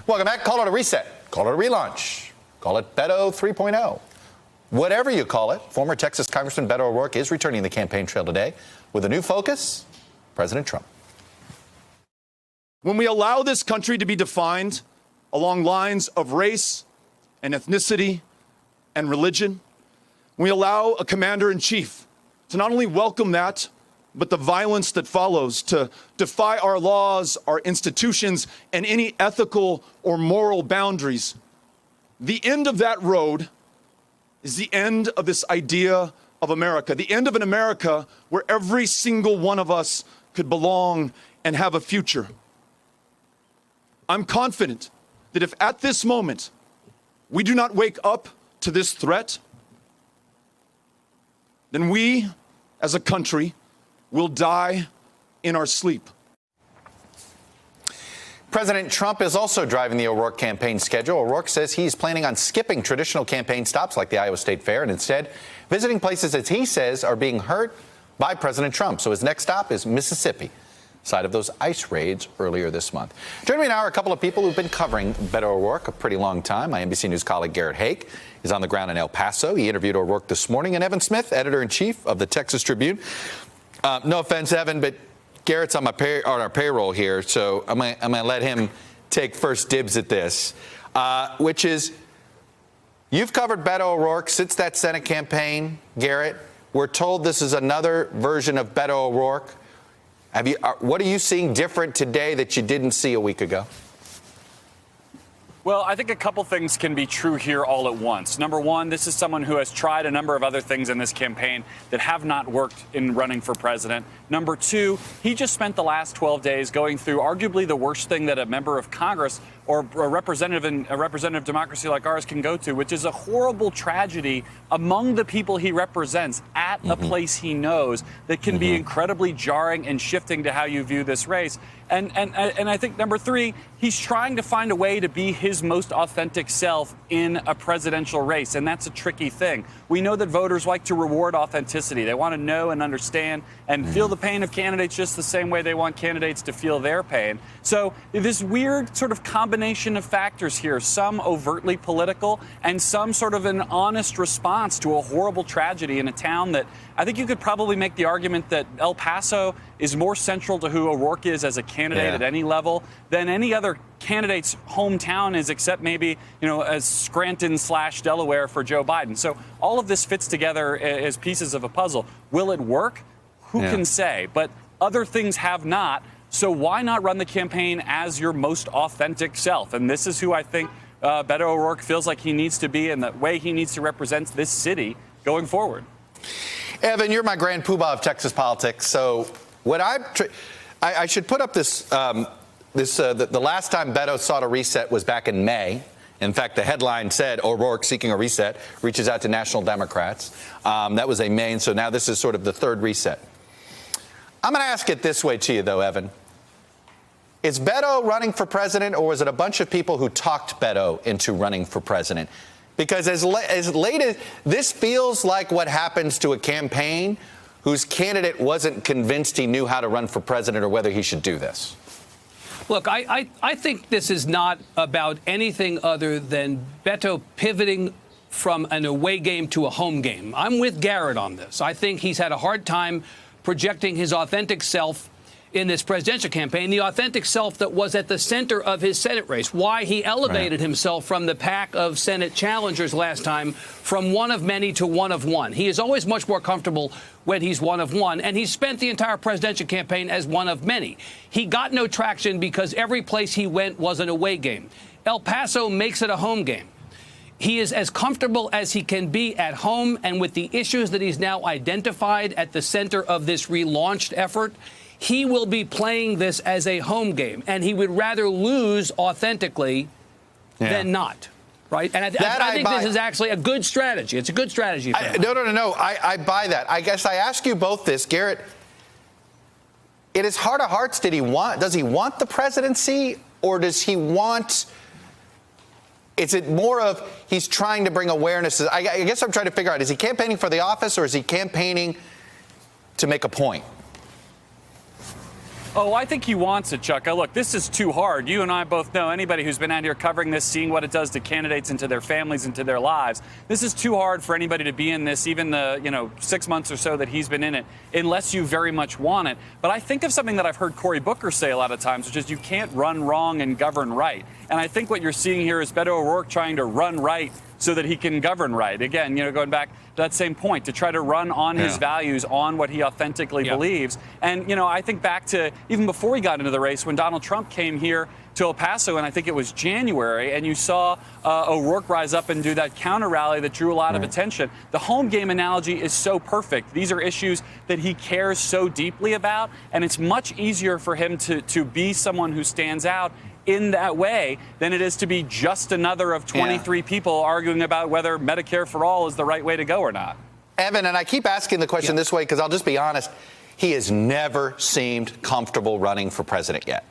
Welcome back. Call it a reset. Call it a relaunch. Call it Beto 3.0. Whatever you call it, former Texas Congressman Beto O'Rourke is returning the campaign trail today with a new focus, President Trump. When we allow this country to be defined along lines of race and ethnicity and religion, we allow a commander-in-chief to not only welcome that, but the violence that follows, to defy our laws, our institutions, and any ethical or moral boundaries. The end of that road is the end of this idea of America, the end of an America where every single one of us could belong and have a future. I'm confident that if at this moment we do not wake up to this threat, then we, as a country, will die in our sleep. President Trump is also driving the O'Rourke campaign schedule. O'Rourke says he's planning on skipping traditional campaign stops like the Iowa State Fair and instead visiting places that he says are being hurt by President Trump. So his next stop is Mississippi, side of those ICE raids earlier this month. Joining me now are a couple of people who've been covering Beto O'Rourke a pretty long time. My NBC News colleague Garrett Haake is on the ground in El Paso. He interviewed O'Rourke this morning. And Evan Smith, editor-in-chief of the Texas Tribune. No offense, Evan, but Garrett's on our payroll here, so I'm going to let him take first dibs at this, which is you've covered Beto O'Rourke since that Senate campaign, Garrett. We're told this is another version of Beto O'Rourke. What are you seeing different today that you didn't see a week ago? Well, I think a couple things can be true here all at once. Number one, this is someone who has tried a number of other things in this campaign that have not worked in running for president. Number two, he just spent the last 12 days going through arguably the worst thing that a member of Congress or a representative democracy like ours can go to, which is a horrible tragedy among the people he represents at a place he knows that can be incredibly jarring and shifting to how you view this race. And I think, number three, he's trying to find a way to be his most authentic self in a presidential race, and that's a tricky thing. We know that voters like to reward authenticity. They want to know and understand and feel the pain of candidates just the same way they want candidates to feel their pain. So this weird sort of combination of factors here, some overtly political and some sort of an honest response to a horrible tragedy in a town that I think you could probably make the argument that El Paso is more central to who O'Rourke is as a candidate at any level than any other candidate's hometown is, except maybe, as Scranton/Delaware for Joe Biden. So all of this fits together as pieces of a puzzle. Will it work? Who can say? But other things have not. So why not run the campaign as your most authentic self? And this is who I think Beto O'Rourke feels like he needs to be and the way he needs to represent this city going forward. Evan, you're my grand poobah of Texas politics. So what I should put up this, the last time Beto sought a reset was back in May. In fact, the headline said O'Rourke seeking a reset, reaches out to national Democrats. That was a May, and so now this is sort of the third reset. I'm going to ask it this way to you, though, Evan. Is Beto running for president, or was it a bunch of people who talked Beto into running for president? Because as late as this feels like what happens to a campaign whose candidate wasn't convinced he knew how to run for president or whether he should do this. Look, I think this is not about anything other than Beto pivoting from an away game to a home game. I'm with Garrett on this. I think he's had a hard time projecting his authentic self in this presidential campaign, the authentic self that was at the center of his Senate race, why he elevated himself from the pack of Senate challengers last time from one of many to one of one. He is always much more comfortable when he's one of one, and he spent the entire presidential campaign as one of many. He got no traction because every place he went was an away game. El Paso makes it a home game. He is as comfortable as he can be at home, and with the issues that he's now identified at the center of this relaunched effort, he will be playing this as a home game, and he would rather lose authentically than not, right? And I think this is actually a good strategy. It's a good strategy. No. I buy that. I guess I ask you both this, Garrett. In his heart of hearts, does he want the presidency, or does he want? Is it more of he's trying to bring awareness? I guess I'm trying to figure out, is he campaigning for the office, or is he campaigning to make a point? Oh, I think he wants it, Chuck. Look, this is too hard. You and I both know, anybody who's been out here covering this, seeing what it does to candidates and to their families and to their lives. This is too hard for anybody to be in this, even the 6 months or so that he's been in it, unless you very much want it. But I think of something that I've heard Cory Booker say a lot of times, which is you can't run wrong and govern right. And I think what you're seeing here is Beto O'Rourke trying to run right so that he can govern right. Again, going back to that same point, to try to run on his values, on what he authentically believes. And, I think back to even before he got into the race, when Donald Trump came here to El Paso, and I think it was January, and you saw O'Rourke rise up and do that counter rally that drew a lot of attention. The home game analogy is so perfect. These are issues that he cares so deeply about, and it's much easier for him to be someone who stands out in that way than it is to be just another of 23 people arguing about whether Medicare for all is the right way to go or not. Evan, and I keep asking the question this way because I'll just be honest, he has never seemed comfortable running for president yet.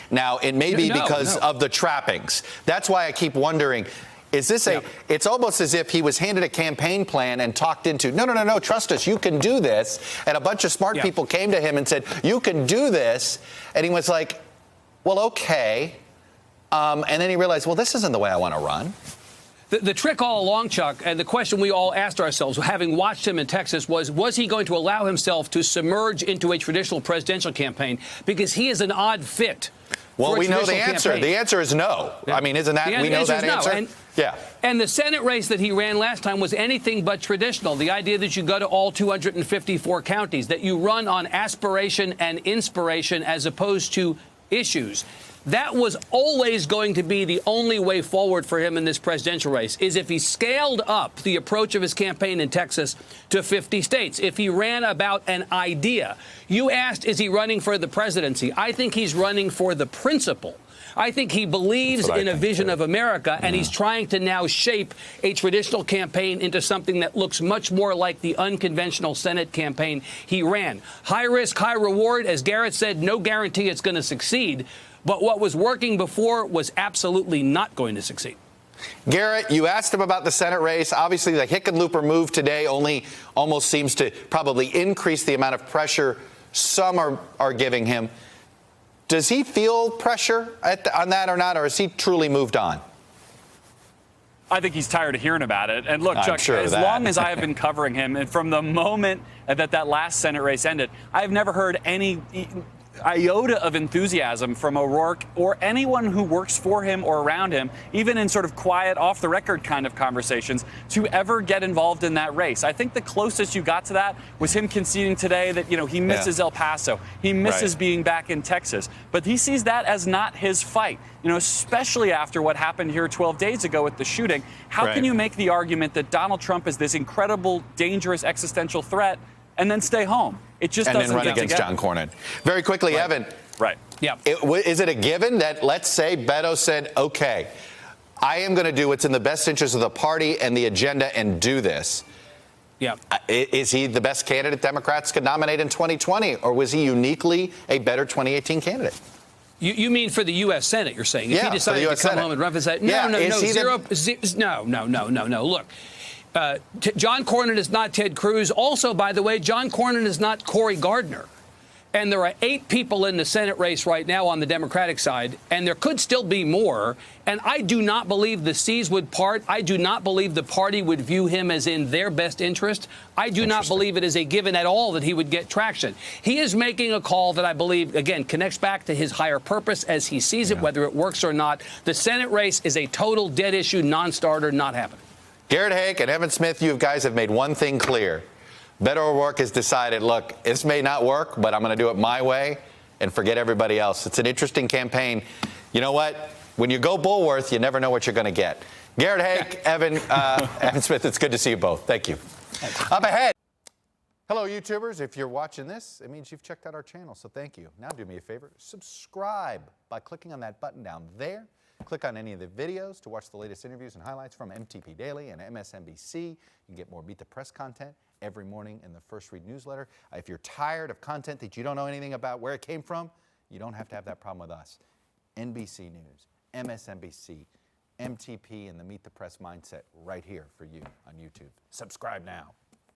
Now, it may be because of the trappings. That's why I keep wondering, is this it's almost as if he was handed a campaign plan and talked into, no, trust us, you can do this. And a bunch of smart people came to him and said, you can do this. And he was like, well, okay. And then he realized, well, this isn't the way I want to run. The trick all along, Chuck, and the question we all asked ourselves, having watched him in Texas, was he going to allow himself to submerge into a traditional presidential campaign? Because he is an odd fit. Well, we know the answer. Campaign. The answer is no. I mean, isn't that, we know that answer? And the Senate race that he ran last time was anything but traditional. The idea that you go to all 254 counties, that you run on aspiration and inspiration as opposed to issues. That was always going to be the only way forward for him in this presidential race, is if he scaled up the approach of his campaign in Texas to 50 states, if he ran about an idea. You asked, is he running for the presidency? I think he's running for the principle. I think he believes in a vision of America, and he's trying to now shape a traditional campaign into something that looks much more like the unconventional Senate campaign he ran. High risk, high reward. As Garrett said, no guarantee it's going to succeed. But what was working before was absolutely not going to succeed. Garrett, you asked him about the Senate race. Obviously, the Hickenlooper move today only almost seems to probably increase the amount of pressure some are giving him. Does he feel pressure on that or not, or has he truly moved on? I think he's tired of hearing about it. And look, Chuck, as long as I have been covering him, and from the moment that last Senate race ended, I've never heard any iota of enthusiasm from O'Rourke or anyone who works for him or around him, even in sort of quiet, off-the-record kind of conversations, to ever get involved in that race. I think the closest you got to that was him conceding today that, he misses El Paso. He misses being back in Texas. But he sees that as not his fight, especially after what happened here 12 days ago with the shooting. How can you make the argument that Donald Trump is this incredible, dangerous, existential threat and then stay home? It just doesn't get together. And then run against John Cornyn. Very quickly, Evan. Is it a given that, let's say, Beto said, okay, I am going to do what's in the best interest of the party and the agenda and do this? Is he the best candidate Democrats could nominate in 2020, or was he uniquely a better 2018 candidate? You mean for the U.S. Senate, you're saying? If he decided to come home and run for Senate? No. Look. John Cornyn is not Ted Cruz. Also, by the way, John Cornyn is not Cory Gardner. And there are 8 people in the Senate race right now on the Democratic side, and there could still be more. And I do not believe the seas would part. I do not believe the party would view him as in their best interest. I do not believe it is a given at all that he would get traction. He is making a call that I believe, again, connects back to his higher purpose as he sees it, whether it works or not. The Senate race is a total dead issue, non-starter, not happening. Garrett Haake and Evan Smith, you guys have made one thing clear. Beto O'Rourke has decided, look, this may not work, but I'm going to do it my way and forget everybody else. It's an interesting campaign. You know what? When you go Bullworth, you never know what you're going to get. Garrett Haake, Evan Smith, it's good to see you both. Thank you. Up ahead. Hello, YouTubers. If you're watching this, it means you've checked out our channel, so thank you. Now do me a favor. Subscribe by clicking on that button down there. Click on any of the videos to watch the latest interviews and highlights from MTP Daily and MSNBC. You can get more Beat the Press content every morning in the First Read newsletter. If you're tired of content that you don't know anything about where it came from, you don't have to have that problem with us. NBC News, MSNBC, MTP, and the Meet the Press mindset right here for you on YouTube. Subscribe now.